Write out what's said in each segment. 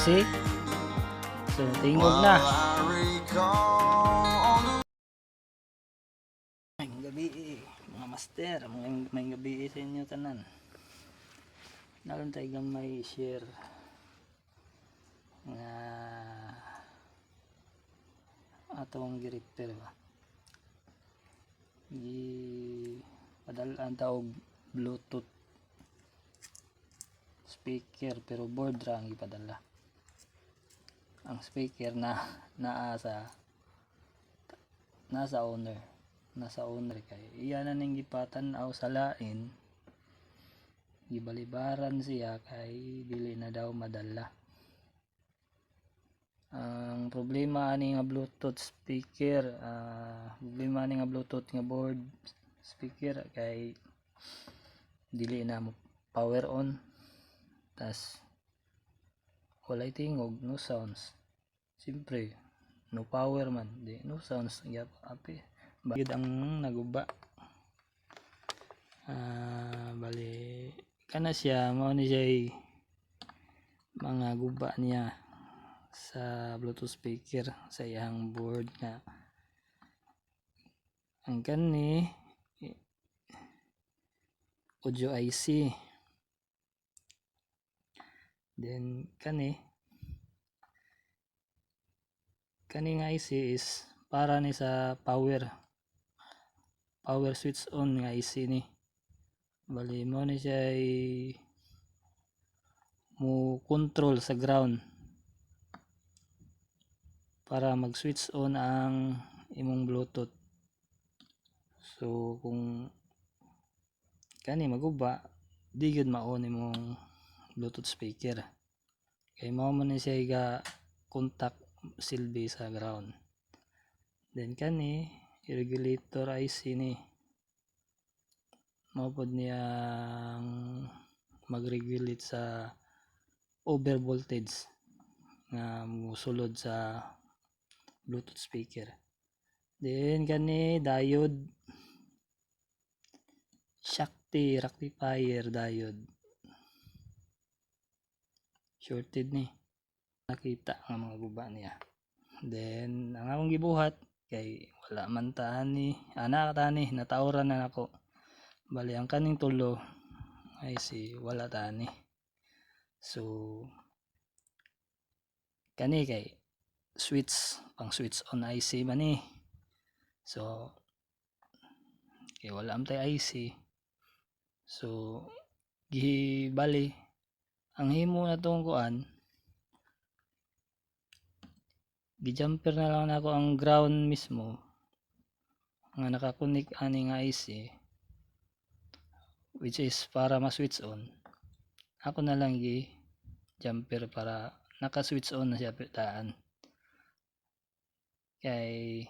IC. So tingog na. May gabi mga master, may gabi sa inyo tanan. Naroon tayo gamay share nga atong gi-repair ba. Padalaan ta og Bluetooth speaker pero board ra ang ipadala. Ang speaker nasa owner kay iyan na ning gipatan-aw sa lain, gibalibaran siya kay dili na daw madala. Ang problema ani nga Bluetooth speaker, problema ani nga Bluetooth nga board speaker kay dili na mo power on, tas walay tingog, no sounds. Siyempre no power man di no sounds gyap api bagid ang naguba. Bali kana siya mao ni siya mga guba niya sa Bluetooth speaker sa iyang board nga ang kani audio IC, then kani nga IC is para ni sa power switch on nga IC ni. Bali mo ni siya mo control sa ground para mag switch on ang imong Bluetooth. So kung kani maguba di gyud ma-on imong Bluetooth speaker kay mao man ni siya ga contact silbi sa ground. Then kani regulator IC ni mao pod niyang mag-regulate sa over voltage nga musulod sa Bluetooth speaker. Then kani diode Shakti rectifier diode, shorted ni, nakita ang mga guba niya. Then ang akong gibuhat kay wala man tani natauran na nako. Bali ang kaning tulo ay wala tani. So kani kay pang switch on IC man ni. So kay wala am tay IC. So bali ang himo na tong kuan, gi-jumper na lang nako ang ground mismo nga nakakunik ani nga IC which is para ma-switch on. Ako na lang gi-jumper para naka-switch on na siya taan. Kay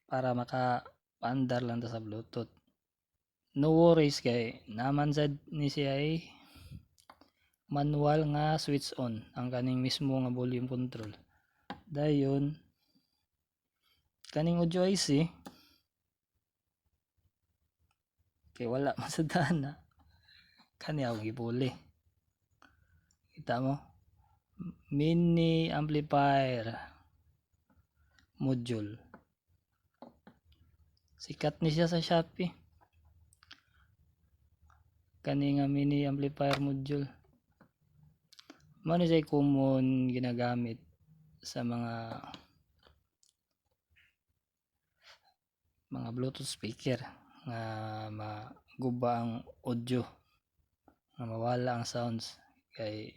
para maka-paandar lang ta sa Bluetooth. No worries kay naman sad ni siya manual nga switch on ang kaning mismo nga volume control. Dayon kaning audio IC kay wala man sa dana kani ako gipuli. Kita mo mini amplifier module, sikat ni siya sa Shopee kani nga mini amplifier module. Mao ni siya common ginagamit sa mga Bluetooth speaker nga maguba ang audio, nga mawala ang sounds kay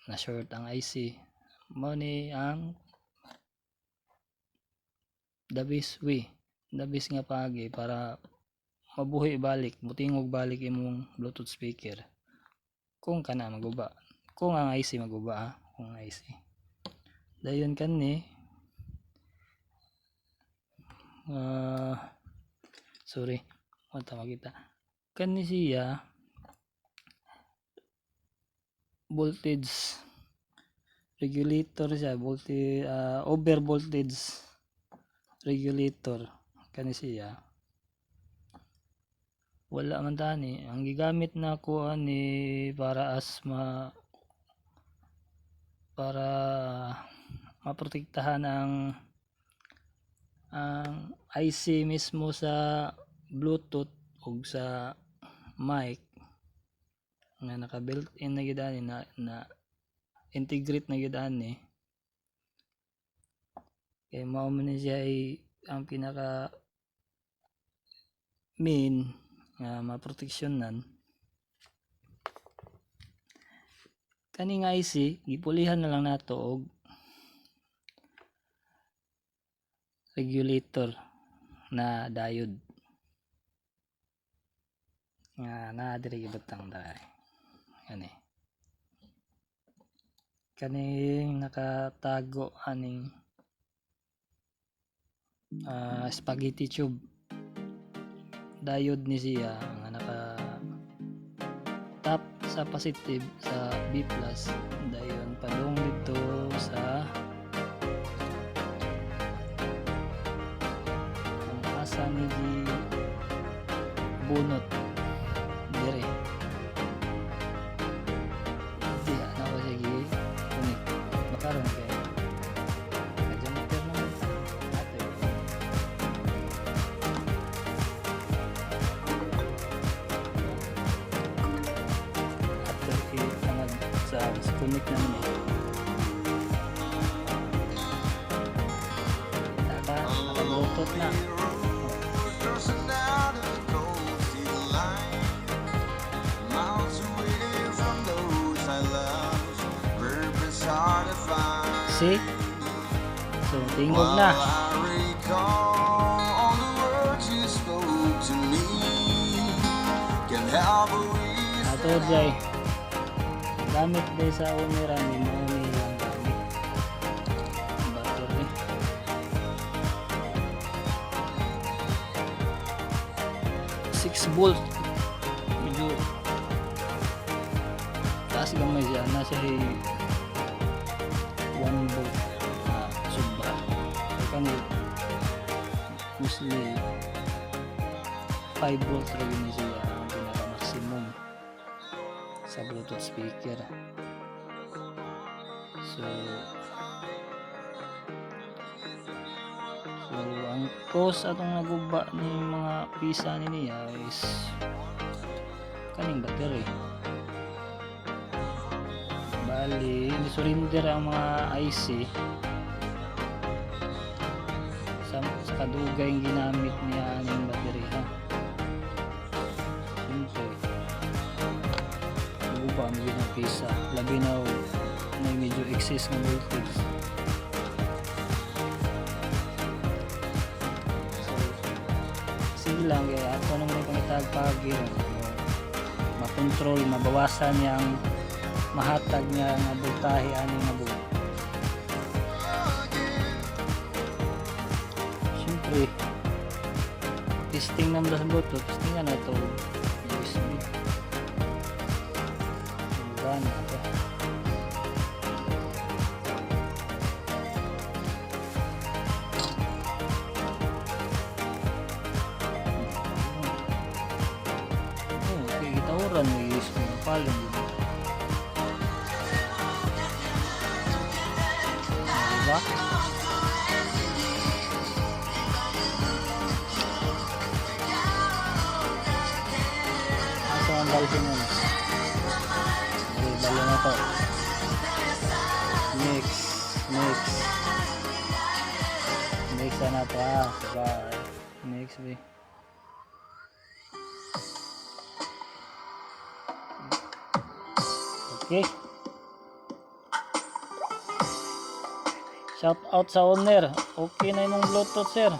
na short ang IC. Mao ni ang the best nga pagi para mabuhi balik, mutingog balik imong Bluetooth speaker kung kana maguba, kung ang IC maguba kung IC. Dayon kani sorry wala makita kani siya voltage regulator siya, over voltage regulator kani siya wala man tani. Ang gigamit na ko ani para para maprotektahan ang IC mismo sa Bluetooth ug sa mic nga naka built in na gyud ani na integrate na gyud ani. Kay mao man siya ay ang pinaka main nga maproteksyonan. Kani nga IC gipulihan na lang nato og regulator na diode nga naa diri gibutang dai. Kani kaning nakatago aning spaghetti tube diode ni siya nga naka tap sa positive sa B+, dayon padung dito sa asa ni bunot dire diya na ko sige unik bakaron kay kadjamper naman ato sa connect naman naka-bluetooth na. See? So, tingog na. Ato jay gamit din sa umira ni mo nilang gamit battery 6 volt medyo taas gamay siya nasa 1 volt sobra kani mostly 5 volt rin siya ang pinaka maximum sa Bluetooth speaker. So ang cost atong naguba ni mga pisa ni niya is kaning battery. Bali, ni-surrender ang mga IC sa kadugay yung ginamit niya aning battery ha. Ba may ng pisa labi na may medyo excess ng voltage. So sige lang kaya ato nang may pangitag pagi makontrol mabawasan niyang mahatag niya nga voltahe aning nabuo. Siyempre testing naman sa Bluetooth testingan na ito USB na ito. Okay, gitawaran mo use mo yung palong dito. Diba? Asa ang balikin mo na? Balo na to. Mix na to mix be. Okay. Shout out sa owner. Okay na yung Bluetooth sir.